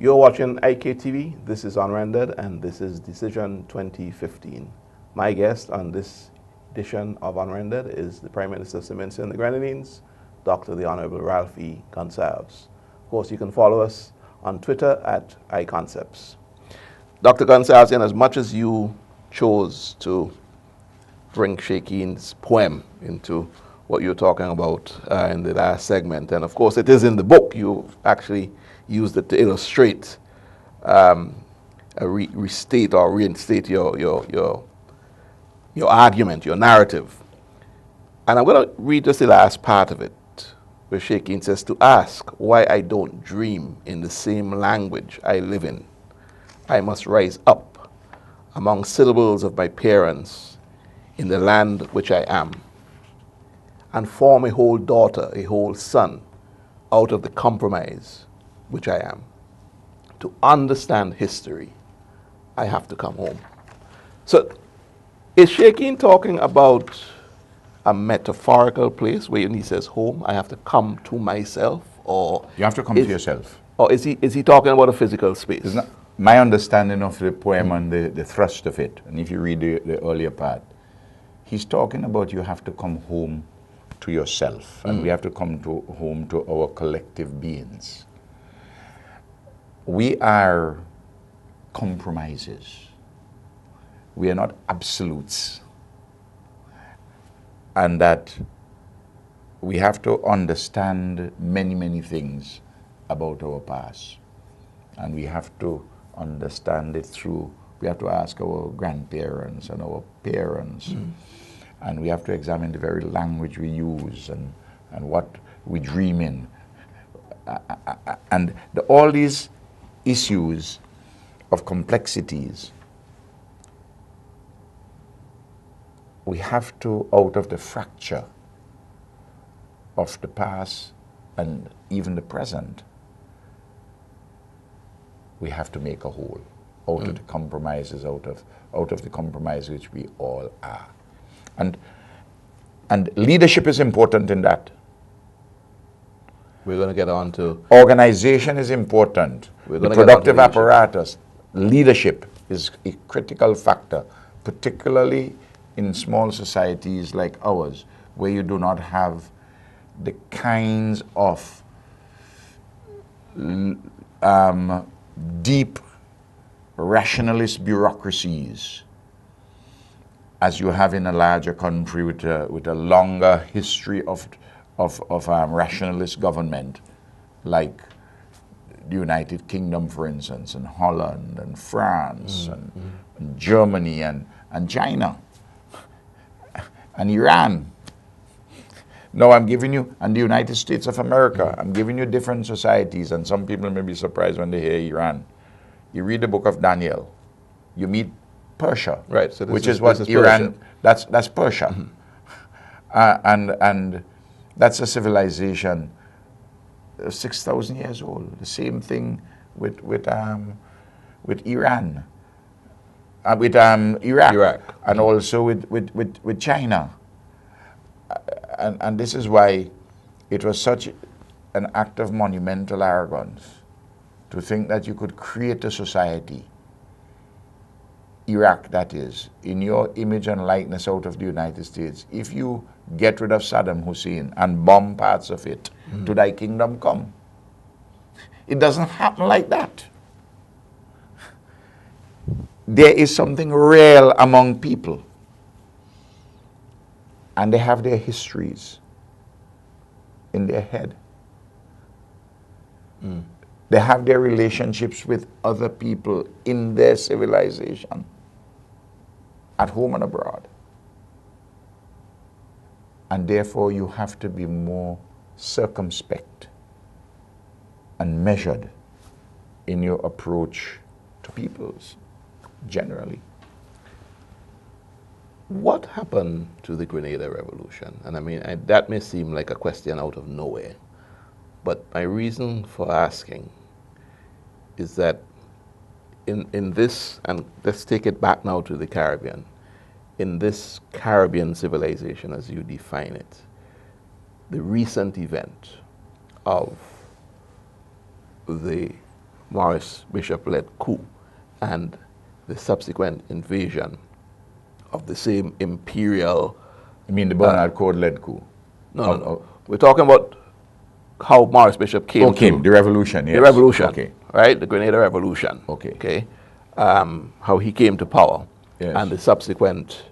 You're watching IKTV. This is Unrendered, and this is Decision 2015. My guest on this edition of Unrendered is the Prime Minister of St. Vincent and the Grenadines, Dr. the Honorable Ralph E. Gonsalves. Of course, you can follow us on Twitter at iConcepts. Dr. Gonsalves, in as much as you chose to bring Shakeen's poem into what you're talking about in the last segment, and of course it is in the book, you actually used it to illustrate, restate or reinstate your argument, your narrative. And I'm going to read just the last part of it, where Shakeen says, to ask why I don't dream in the same language I live in. I must rise up among syllables of my parents in the land which I am, and form a whole daughter, a whole son, out of the compromise which I am. To understand history, I have to come home. So, is Shakeen talking about a metaphorical place where when he says home, I have to come to myself, or you have to come to yourself? Or is he talking about a physical space? My understanding of the poem and the thrust of it, and if you read the earlier part, he's talking about you have to come home to yourself, and we have to come home to our collective beings. We are compromises. We are not absolutes. And that we have to understand many, many things about our past. And we have to understand it through, we have to ask our grandparents and our parents. And we have to examine the very language we use and what we dream in. And all these issues of complexities, we have to, out of the fracture of the past and even the present, we have to make a whole out of the compromises, out of the compromise which we all are. And leadership is important in that. We're going to get on to... Organization is important. The productive apparatus. Leadership is a critical factor, particularly in small societies like ours, where you do not have the kinds of deep rationalist bureaucracies as you have in a larger country with a longer history of rationalist government, like the United Kingdom, for instance, and Holland, and France, and Germany, and China, and Iran. No, I'm giving you, and the United States of America, I'm giving you different societies, and some people may be surprised when they hear Iran. You read the book of Daniel, you meet Persia, right? So which is what Iran. Persia. That's Persia, and that's a civilization 6,000 years old. The same thing with Iran, with Iraq, and also with China. And this is why it was such an act of monumental arrogance to think that you could create a society, Iraq that is, in your image and likeness out of the United States. If you get rid of Saddam Hussein and bomb parts of it, to thy kingdom come. It doesn't happen like that. There is something real among people, and they have their histories in their head. They have their relationships with other people in their civilization, at home and abroad. And therefore you have to be more circumspect and measured in your approach to peoples generally. What happened to the Grenada Revolution? And I mean, that may seem like a question out of nowhere, but my reason for asking is that in this, and let's take it back now to the Caribbean, in this Caribbean civilization as you define it, the recent event of the Maurice Bishop-led coup and the subsequent invasion of the same imperial... I mean the Bernard Court-led coup? No. We're talking about how Maurice Bishop came to... the revolution, yes. The revolution, okay. right? The Grenada Revolution. Okay. How he came to power. Yes. And the subsequent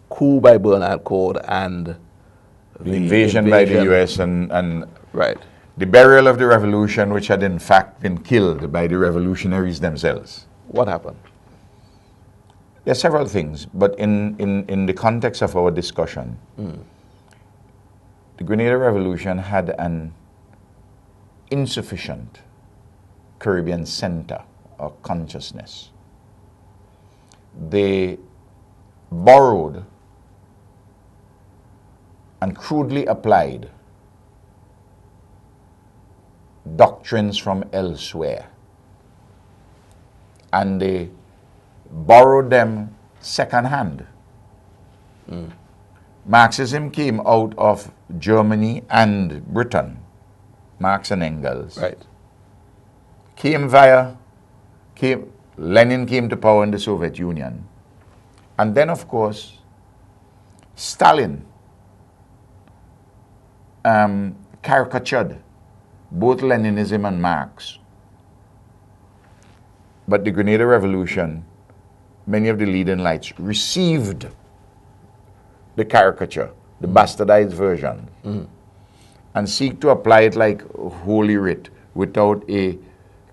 coup by Bernard Court and the invasion by the US and right. The burial of the revolution, which had in fact been killed by the revolutionaries themselves. What happened? There are several things, but in the context of our discussion, the Grenada Revolution had an insufficient Caribbean center of consciousness. They borrowed and crudely applied doctrines from elsewhere, and they borrowed them secondhand. Marxism came out of Germany and Britain, Marx and Engels. Right. Lenin came to power in the Soviet Union. And then, of course, Stalin caricatured both Leninism and Marx. But the Grenada Revolution, many of the leading lights received the caricature, the bastardized version, and seek to apply it like Holy Writ without a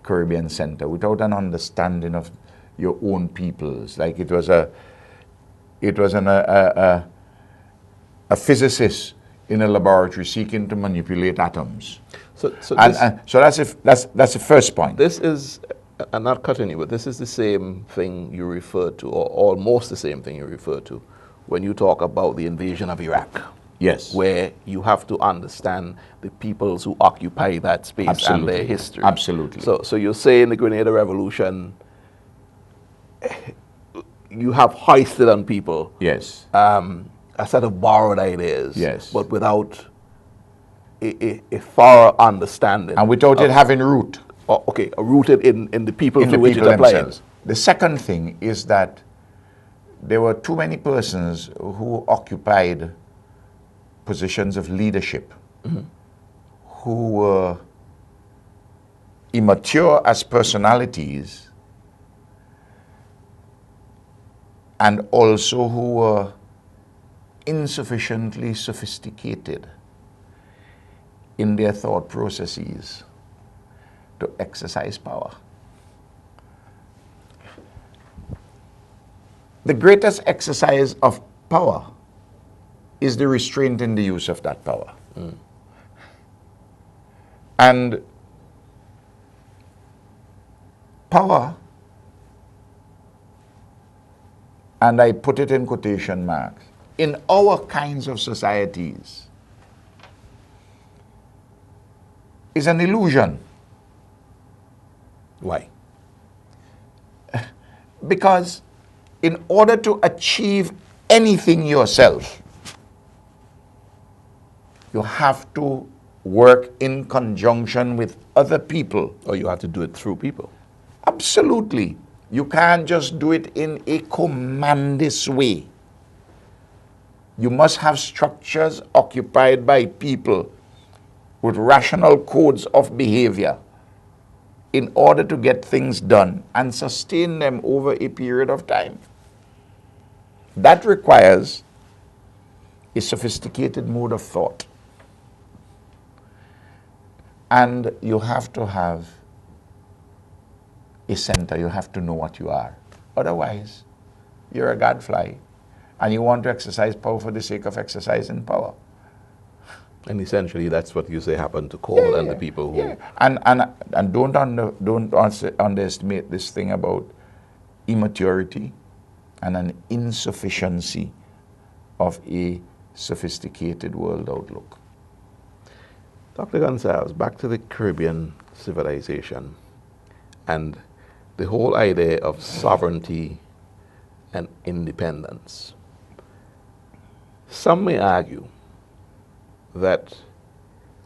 Caribbean center, without an understanding of your own peoples. Like it was a physicist in a laboratory seeking to manipulate atoms. So that's the first point. This is, I'm not cutting you, but this is the same thing you refer to, or almost the same thing you refer to, when you talk about the invasion of Iraq. Yes. Where you have to understand the peoples who occupy that space. Absolutely. And their history. Absolutely. So you're saying the Grenada Revolution, you have hoisted on people. Yes. A set of borrowed ideas. Yes. But without a thorough understanding. And without it having root. Rooted in the people to which it applies. The second thing is that there were too many persons who occupied positions of leadership who were immature as personalities and also who were insufficiently sophisticated in their thought processes to exercise power. The greatest exercise of power is the restraint in the use of that power. And power, and I put it in quotation marks, in our kinds of societies is an illusion. Why? Because in order to achieve anything yourself, you have to work in conjunction with other people. Or you have to do it through people. Absolutely. You can't just do it in a commandist way. You must have structures occupied by people with rational codes of behavior in order to get things done and sustain them over a period of time. That requires a sophisticated mode of thought. And you have to have a center. You have to know what you are. Otherwise, you're a gadfly. And you want to exercise power for the sake of exercising power. And essentially, that's what you say happened to Cole and the people who... Yeah. And don't underestimate this thing about immaturity and an insufficiency of a sophisticated world outlook. Dr. Gonsalves, back to the Caribbean civilization and the whole idea of sovereignty and independence. Some may argue that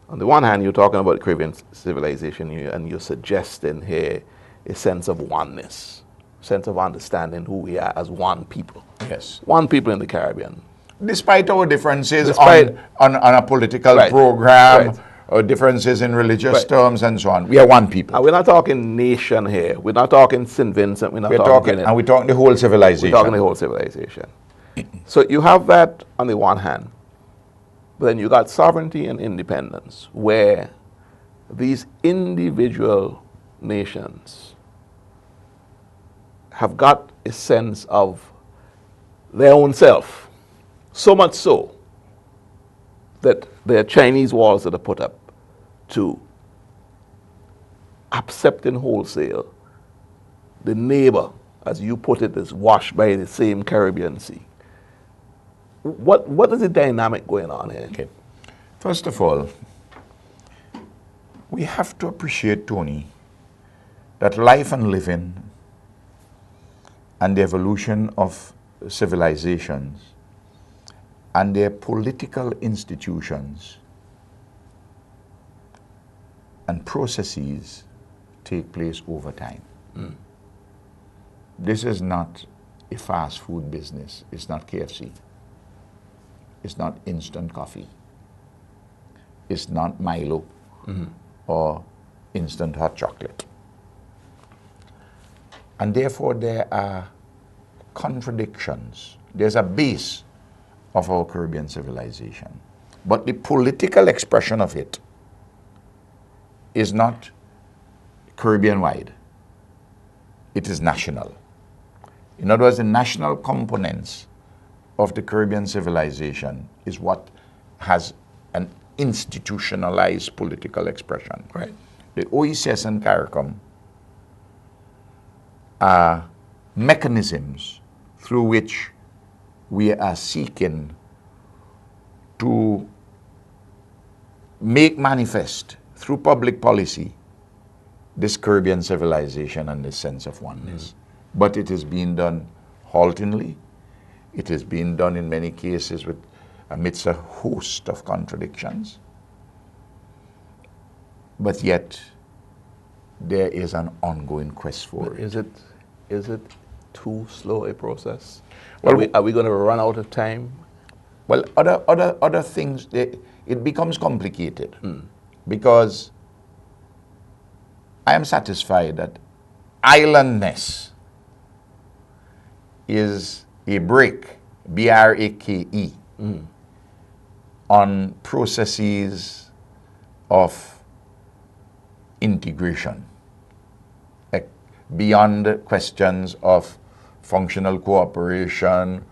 On the one hand, you're talking about Caribbean civilization, and you're suggesting here a sense of oneness, sense of understanding who we are as one people. Yes. One people in the Caribbean. Despite our differences Despite- on a political Right. program, Right. or differences in religious Right. terms and so on, we are one people. And we're not talking nation here. We're not talking St. Vincent. We're not We're talking talking, Trinidad. and we're talking the whole civilization. We're talking the whole civilization. So you have that on the one hand, but then you got sovereignty and independence, where these individual nations have got a sense of their own self, so much so that there are Chinese walls that are put up to accepting wholesale the neighbor, as you put it, is washed by the same Caribbean Sea. What is the dynamic going on here? Okay. First of all, we have to appreciate, Tony, that life and living and the evolution of civilizations and their political institutions and processes take place over time. This is not a fast food business. It's not KFC. It's not instant coffee. It's not Milo or instant hot chocolate. And therefore there are contradictions. There's a base of our Caribbean civilization. But the political expression of it is not Caribbean-wide. It is national. In other words, the national components of the Caribbean civilization is what has an institutionalized political expression. Right. The OECS and CARICOM are mechanisms through which we are seeking to make manifest through public policy this Caribbean civilization and this sense of oneness. But it is being done haltingly. It is being done in many cases amidst a host of contradictions. But yet, there is an ongoing quest for it. Is it too slow a process? Well, Are we going to run out of time? Well, other things, it becomes complicated because I am satisfied that islandness is a brake, B-R-A-K-E, on processes of integration, beyond questions of functional cooperation,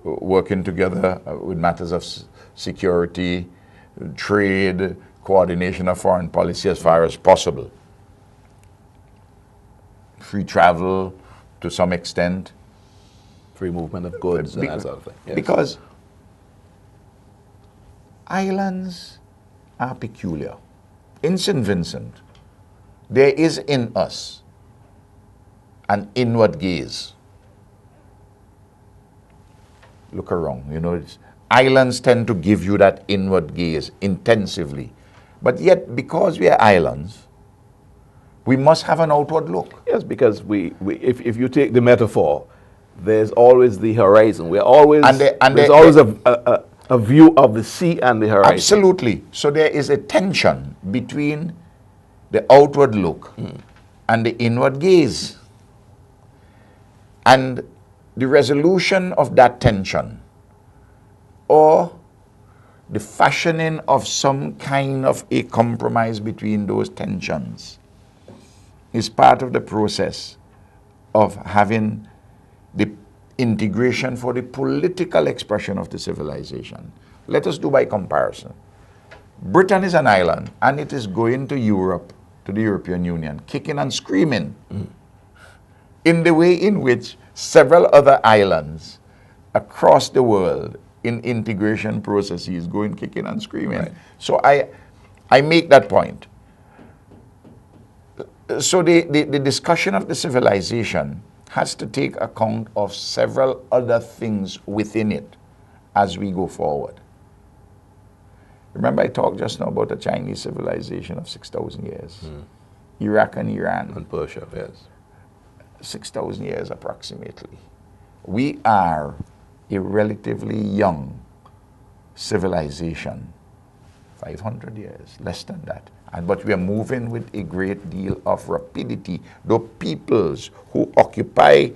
working together with matters of security, trade, coordination of foreign policy as far as possible. Free travel to some extent. Free movement of goods and that sort of thing. Yes. Because islands are peculiar. In St. Vincent, there is in us an inward gaze. Look around, islands tend to give you that inward gaze intensively. But yet, because we are islands, we must have an outward look. Yes, because if you take the metaphor, there's always the horizon. We're always there's always a view of the sea and the horizon. Absolutely. So there is a tension between the outward look and the inward gaze. And the resolution of that tension, or the fashioning of some kind of a compromise between those tensions, is part of the process of having the integration for the political expression of the civilization. Let us do by comparison. Britain is an island, and it is going to Europe, to the European Union, kicking and screaming in the way in which several other islands across the world in integration processes going kicking and screaming. Right. So I make that point. So the discussion of the civilization has to take account of several other things within it as we go forward. Remember I talked just now about the Chinese civilization of 6,000 years. Iraq and Iran. And Persia, yes. 6,000 years approximately. We are a relatively young civilization. 500 years, less than that. But we are moving with a great deal of rapidity. The peoples who occupy,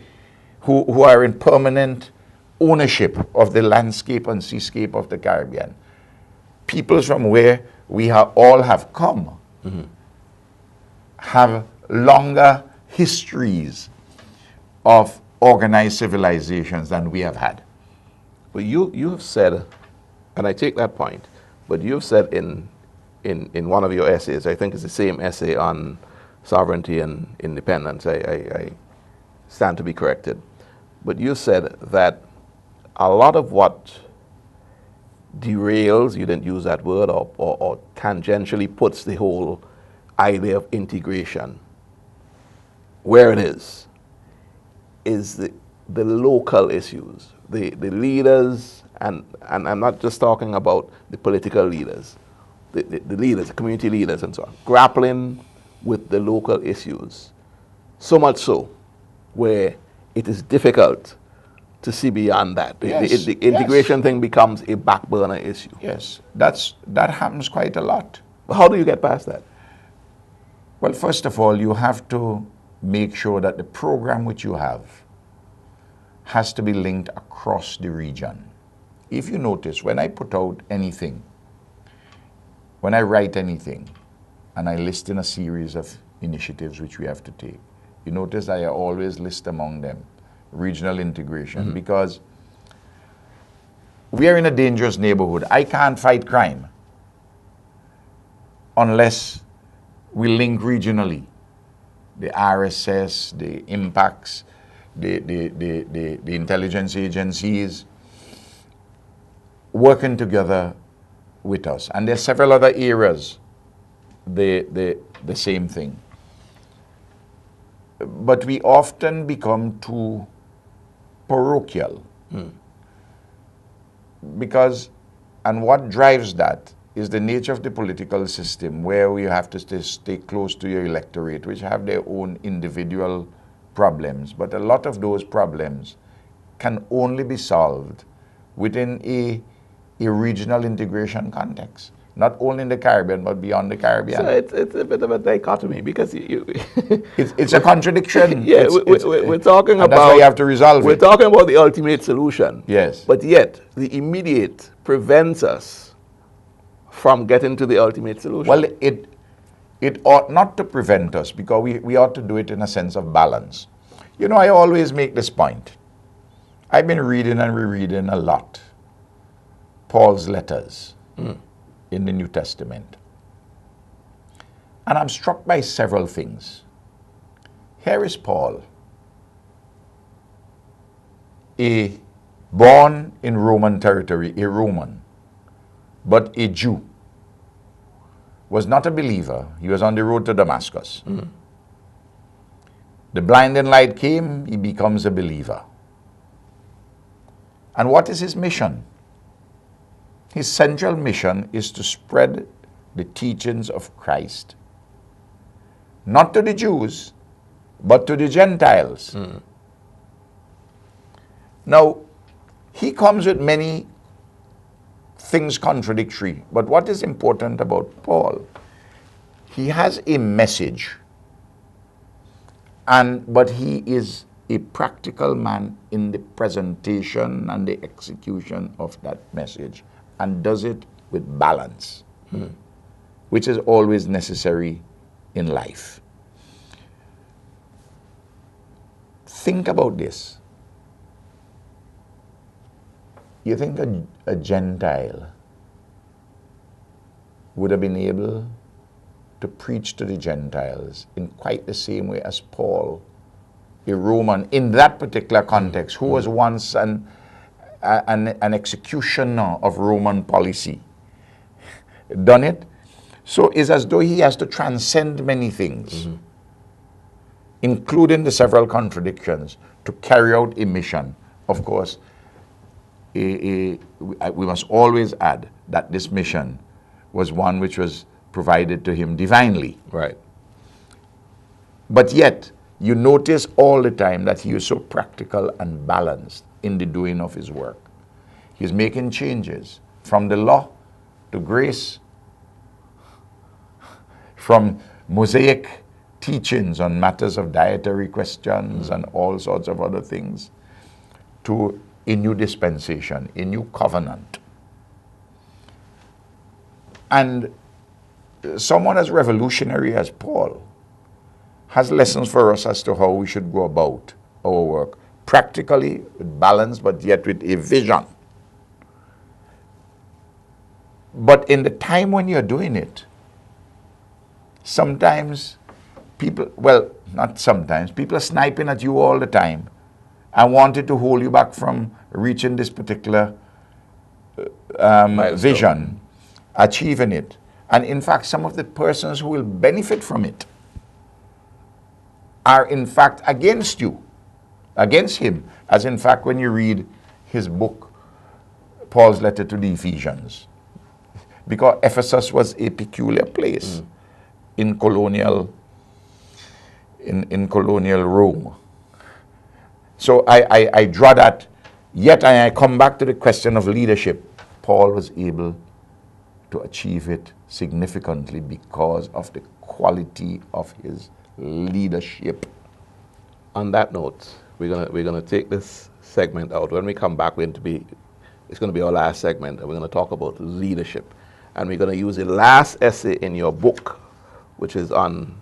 who are in permanent ownership of the landscape and seascape of the Caribbean, peoples from where we all have come, have longer histories of organized civilizations than we have had. But you have said, and I take that point, but you've said in one of your essays, I think it's the same essay on sovereignty and independence, I stand to be corrected, but you said that a lot of what derails, you didn't use that word, or tangentially puts the whole idea of integration where it is the local issues, the leaders, and I'm not just talking about the political leaders, the leaders, the community leaders and so on, grappling with the local issues, so much so where it is difficult to see beyond that. Yes, the integration thing becomes a back burner issue. Yes, that happens quite a lot. How do you get past that? Well, first of all, you have to make sure that the program which you have has to be linked across the region. If you notice, when I put out anything, when I write anything, and I list in a series of initiatives which we have to take, you notice I always list among them regional integration, because we are in a dangerous neighborhood. I can't fight crime unless we link regionally. The RSS, the impacts, the intelligence agencies working together with us. And there are several other areas, the same thing. But we often become too parochial. Because, and what drives that is the nature of the political system, where we have to stay close to your electorate, which have their own individual problems. But a lot of those problems can only be solved within a regional integration context, not only in the Caribbean, but beyond the Caribbean. So it's a bit of a dichotomy, because it's a contradiction. Yeah, we're talking about... That's why you have to resolve it. We're talking about the ultimate solution. Yes. But yet, the immediate prevents us from getting to the ultimate solution. Well, it ought not to prevent us, because we ought to do it in a sense of balance. You know, I always make this point. I've been reading and rereading a lot Paul's letters in the New Testament. And I'm struck by several things. Here is Paul, born in Roman territory, a Roman, but a Jew. Was not a believer. He was on the road to Damascus. The blinding light came, he becomes a believer. And what is his mission? His central mission is to spread the teachings of Christ, not to the Jews, but to the Gentiles. Now, he comes with many things contradictory, but what is important about Paul? He has a message, but he is a practical man in the presentation and the execution of that message, and does it with balance, which is always necessary in life. Think about this. You think a Gentile would have been able to preach to the Gentiles in quite the same way as Paul, a Roman, in that particular context, who was once an executioner of Roman policy, done it? So it's as though he has to transcend many things, including the several contradictions, to carry out a mission. Of course, we must always add that this mission was one which was provided to him divinely. Right. But yet, you notice all the time that he was so practical and balanced in the doing of his work. He's making changes from the law to grace, from Mosaic teachings on matters of dietary questions and all sorts of other things, to a new dispensation, a new covenant. And someone as revolutionary as Paul has lessons for us as to how we should go about our work, practically, with balance, but yet with a vision. But in the time when you're doing it, sometimes people, well, not sometimes, people are sniping at you all the time and wanted to hold you back from reaching this particular vision, achieving it. And in fact, some of the persons who will benefit from it are in fact against you, against him. As in fact, when you read his book, Paul's letter to the Ephesians, because Ephesus was a peculiar place in colonial Rome. So I draw that, yet I come back to the question of leadership. Paul was able to achieve it significantly because of the quality of his leadership. On that note, we're gonna take this segment out. When we come back, it's going to be our last segment, and we're going to talk about leadership. And we're going to use the last essay in your book, which is on,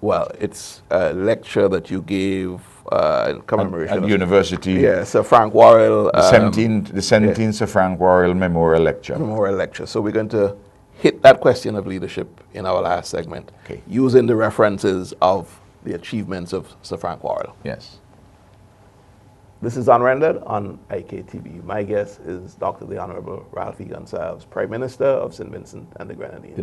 well, it's a lecture that you gave in commemoration at university. Yeah, Sir Frank Worrell. The 17th Sir Frank Worrell Memorial Lecture. Memorial Lecture. So we're going to hit that question of leadership in our last segment, using the references of the achievements of Sir Frank Worrell. Yes. This is Unrendered on IKTV. My guest is Dr. the Honorable Ralph E. Gonsalves, Prime Minister of St. Vincent and the Grenadines.